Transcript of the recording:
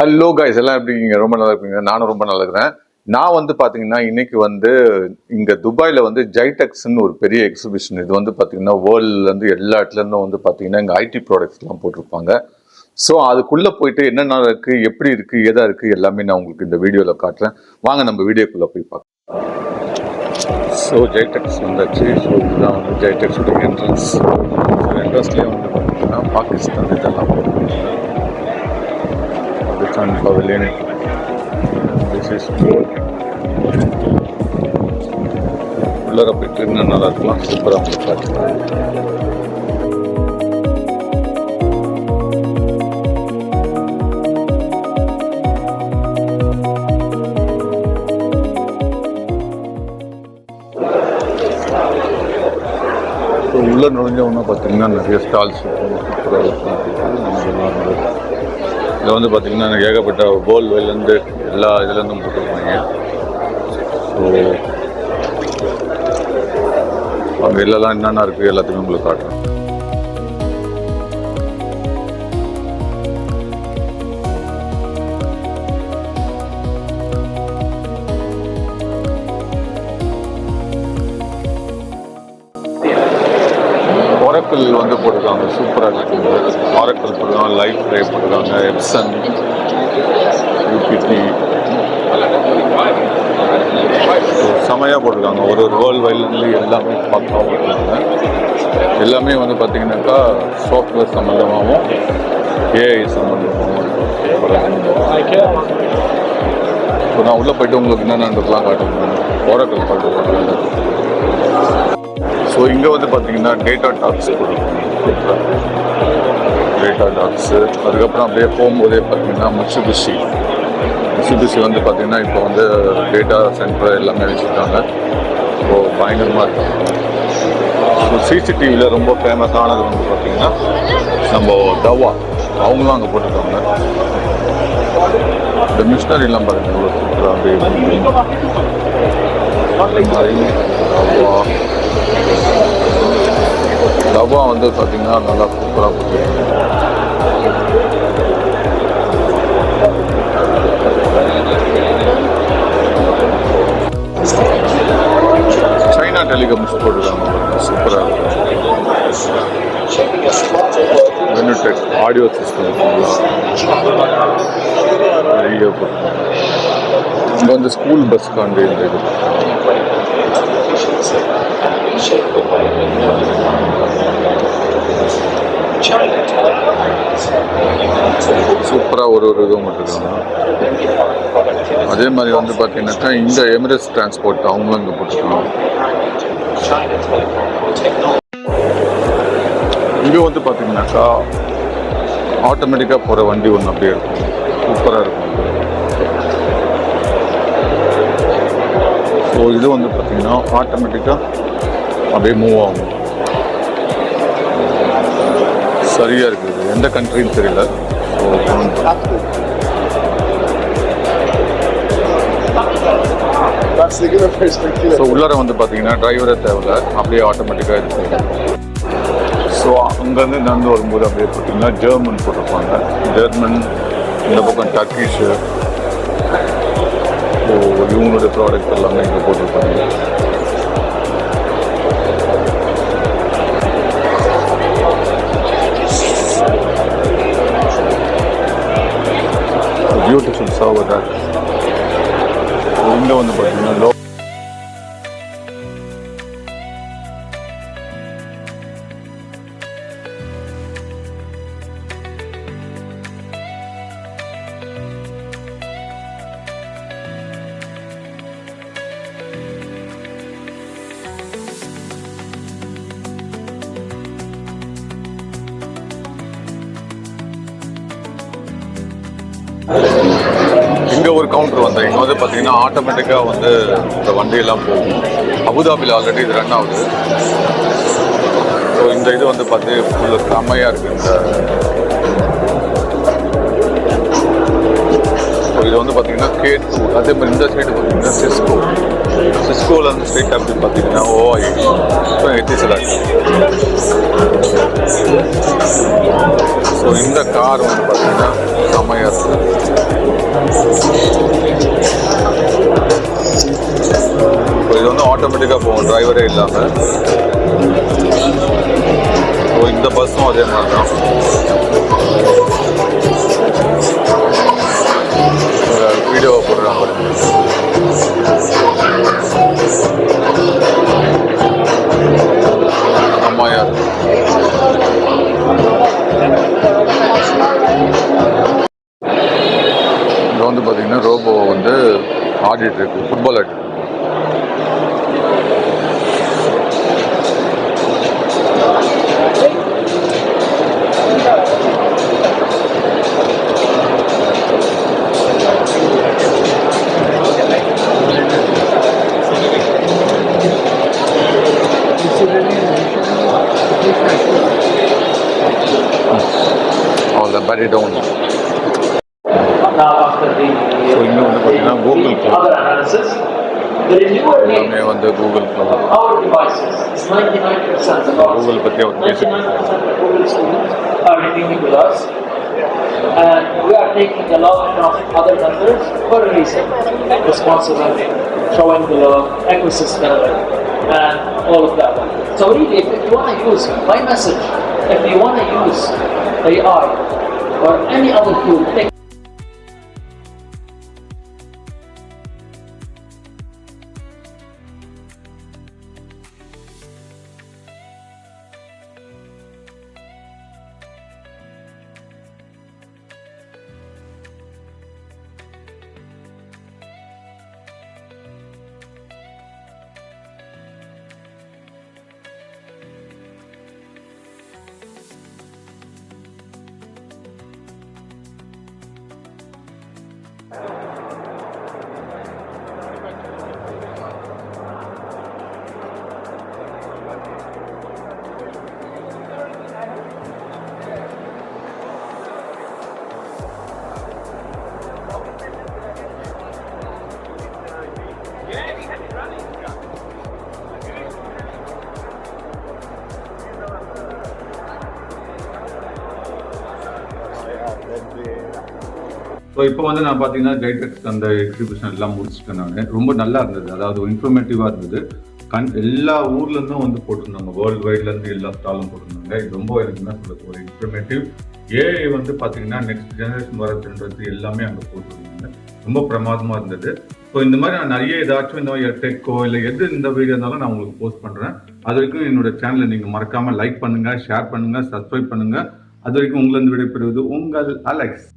Hello guys, எல்லாம் எப்படி இருக்கீங்க? ரொம்ப நல்லா இருக்கீங்க. நானும் ரொம்ப நல்லா இருக்கிறேன். நான் வந்து பார்த்தீங்கன்னா இன்னைக்கு வந்து இங்கே துபாயில் வந்து ஜைடெக்ஸ்ன்னு ஒரு பெரிய எக்ஸிபிஷன். இது வந்து பார்த்தீங்கன்னா வேர்ல்ட்லேருந்து எல்லா இடத்துலேருந்தும் வந்து பார்த்தீங்கன்னா இங்கே ஐடி ப்ராடக்ட்ஸ்லாம் போட்டிருப்பாங்க. ஸோ அதுக்குள்ளே போயிட்டு என்னென்ன இருக்குது, எப்படி இருக்குது, எதா இருக்குது எல்லாமே நான் உங்களுக்கு இந்த வீடியோவில் காட்டுறேன். வாங்க நம்ம வீடியோக்குள்ளே போய் பார்க்கலாம். ஸோ ஜைடெக்ஸ் வந்தாச்சு. ஸோ இதுதான் வந்து ஜைடெக்ஸோட என்ட்ரன்ஸ். என்ட்ரன்ஸ்லேயே வந்து பார்த்தீங்கன்னா பாகிஸ்தான் இதெல்லாம் போட்டிருக்காங்க. Pakistan Pavilion. This is cool. உள்ளார போயிட்டு இன்னும் நல்லா இருக்கலாம். சூப்பராக வந்து பார்க்கலாம். உள்ள நுழைஞ்ச ஒன்று பார்த்தீங்கன்னா நிறைய ஸ்டால்ஸ் சூப்பராக இருக்கும். இதில் வந்து பார்த்திங்கன்னா எனக்கு ஏகப்பட்ட வேர்ல்டுலேருந்து எல்லா இதுலேருந்தும் போட்டிருப்பாங்க. ஸோ அங்கே இல்லைலாம் என்னென்ன இருக்குது எல்லாத்தையுமே உங்களுக்கு காட்டுறேன். ஆரக்கிள் வந்து போட்டிருக்காங்க, சூப்பராக இருக்குது. ஆரக்கிள் போட்டிருக்காங்க, லைஃப் ட்ரை போட்டிருக்காங்க, எப்சன், யூபிடி, செமையாக போட்டிருக்காங்க. ஒரு வேர்ல்டு வைட்லேருந்து எல்லாமே பார்க்கலாம் போட்டிருக்காங்க. எல்லாமே வந்து பார்த்திங்கனாக்கா சாஃப்ட்வேர் சம்மந்தமாகவும் ஏஐ சம்மந்தமாகவும். ஸோ நான் உள்ளே போய்ட்டு உங்களுக்கு என்னென்னலாம் காட்டுறேன். ஆரக்கிள் பார்த்துருக்காங்க. ஸோ இங்கே வந்து பார்த்தீங்கன்னா டேட்டா டாக்ஸ் கொடுக்கும். டேட்டா டாக்ஸு அதுக்கப்புறம் அப்படியே போகும்போதே பார்த்தீங்கன்னா மிட்சுபிஷி வந்து பார்த்தீங்கன்னா இப்போ வந்து டேட்டா சென்டர் எல்லாமே வச்சுருக்காங்க. ஸோ பயங்கரமாக இருக்காங்க. ஸோ சிசிடிவியில் ரொம்ப ஃபேமஸானது வந்து பார்த்தீங்கன்னா நம்ம தவா, அவங்களும் அங்கே போட்டிருக்காங்க. இந்த மிஷினரிலாம் பாருங்கள் இவ்வளோ சூப்பராக அப்படியே தவா வந்து பார்த்தீங்கன்னா நல்லா சூப்பராக போட்டுருக்காங்க. சைனா டெலிகாம்ஸ் போட்டுருக்காங்க, சூப்பராக இருக்கும். பெனிடெக் ஆடியோ சிஸ்டம் நிறைய போட்டுருக்காங்க. இங்கே வந்து ஸ்கூல் பஸ்க்காண்டி இந்த இது சூப்பராக ஒரு இதுவும் போட்டுருக்காங்க. அதே மாதிரி வந்து பார்த்தீங்கன்னாக்கா இந்த எமிரேட்ஸ் டிரான்ஸ்போர்ட் அவங்களும் இங்கே போட்டுருக்காங்க. இங்கே வந்து பார்த்தீங்கன்னாக்கா ஆட்டோமேட்டிக்காக போகிற வண்டி ஒன்று அப்படியே இருக்கும், சூப்பராக இருக்கும். ஸோ இது வந்து பார்த்தீங்கன்னா ஆட்டோமேட்டிக்காக அப்படியே மூவ் ஆகும். சரியாக இருக்குது. எந்த கண்ட்ரின்னு தெரியல. ஸோ உள்ளார வந்து பார்த்தீங்கன்னா டிரைவரே தேவையில்ல, அப்படியே ஆட்டோமேட்டிக்காக இருக்குது. ஸோ அங்கேருந்து நடந்து வரும்போது அப்படியே பார்த்தீங்கன்னா ஜெர்மன் போட்டிருப்பாங்க. ஜெர்மன், இந்த பக்கம் டர்க்கிஷு. ஸோ இவங்களுடைய ப்ராடக்ட் எல்லாமே இங்கே போட்டிருப்பாங்க. பியூட்டிஃபுல் சர்வர் தான். இங்கே வந்து பார்த்தீங்கன்னா இங்கே ஒரு கவுண்டர் வந்தேன். இங்கே வந்து பார்த்தீங்கன்னா ஆட்டோமேட்டிக்காக வந்து இந்த வண்டியெல்லாம் போகும். அபுதாபியில் ஆல்ரெடி இது ரன் ஆகுது. ஸோ இந்த இது வந்து பார்த்து ஃபுல்லு செம்மையாக இருக்குது. ஸோ இது வந்து பார்த்தீங்கன்னா K2. அதே மாதிரி இந்த சைடு பார்த்தீங்கன்னா சிஸ்கோவில் வந்து ஸ்ட்ரெயிட் அப்படி பார்த்தீங்கன்னா ஓஐ எத்திசலாக். ஸோ இந்த கார் வந்து பார்த்தீங்கன்னா செம்மையாக இருக்குது. ஆட்டோமேட்டிக்காக போகும் டிரைவரே இல்லாமல். ஸோ இந்த பஸ்ஸும் அதே மாதிரி தான். வீடியோவை போடுறாங்க பாருங்க. அம்மாயார் இங்கே வந்து பார்த்தீங்கன்னா ரோபோ வந்து ஆடிட்டு இருக்கு, ஃபுட்பால் ஆடிட்டு. அவ்வளோ பேட்டரி டவுன். ஸோ இங்கே வந்து பார்த்தீங்கன்னா கூகுள் எல்லாமே வந்து கூகுள் கூகுள் பற்றி அவர் பேசிட்டு. And we are taking the love from other members for a reason, responsibility, showing the love, ecosystem, and all of that. So really, if you want to use my message, if you want to use AI or any other tool, take so இப்போ வந்து நான் பார்த்தீங்கன்னா ஜைடெக்ஸ் அந்த exhibition எல்லாம் முடிச்சுட்டேன். நான் ரொம்ப நல்லா இருந்தது, அதாவது இன்ஃபர்மேட்டிவாக இருந்தது. எல்லா ஊர்லேருந்தும் வந்து போட்டிருந்தாங்க, வேர்ல்டு வைட்லேருந்து எல்லா ஸ்டாலும் போட்டிருந்தாங்க. இது ரொம்ப எனக்கு என்ன சொல்கிறது, ஒரு இன்ஃபர்மேட்டிவ். ஏஐ வந்து பார்த்தீங்கன்னா நெக்ஸ்ட் ஜெனரேஷன் வரதுன்றது எல்லாமே அங்கே போட்டிருந்தாங்க. ரொம்ப பிரமாதமாக இருந்தது. ஸோ இந்த மாதிரி நான் நிறைய ஏதாச்சும் இந்த மாதிரி டெக்கோ இல்லை எது இந்த வீடியோ இருந்தாலும் நான் உங்களுக்கு போஸ்ட் பண்ணுறேன். அது வரைக்கும் என்னோட சேனலை நீங்கள் மறக்காமல் லைக் பண்ணுங்கள், ஷேர் பண்ணுங்கள், சப்ஸ்கிரைப் பண்ணுங்கள். அது வரைக்கும் உங்களிருந்து விடைபெறுவது உங்கள் அலெக்ஸ்.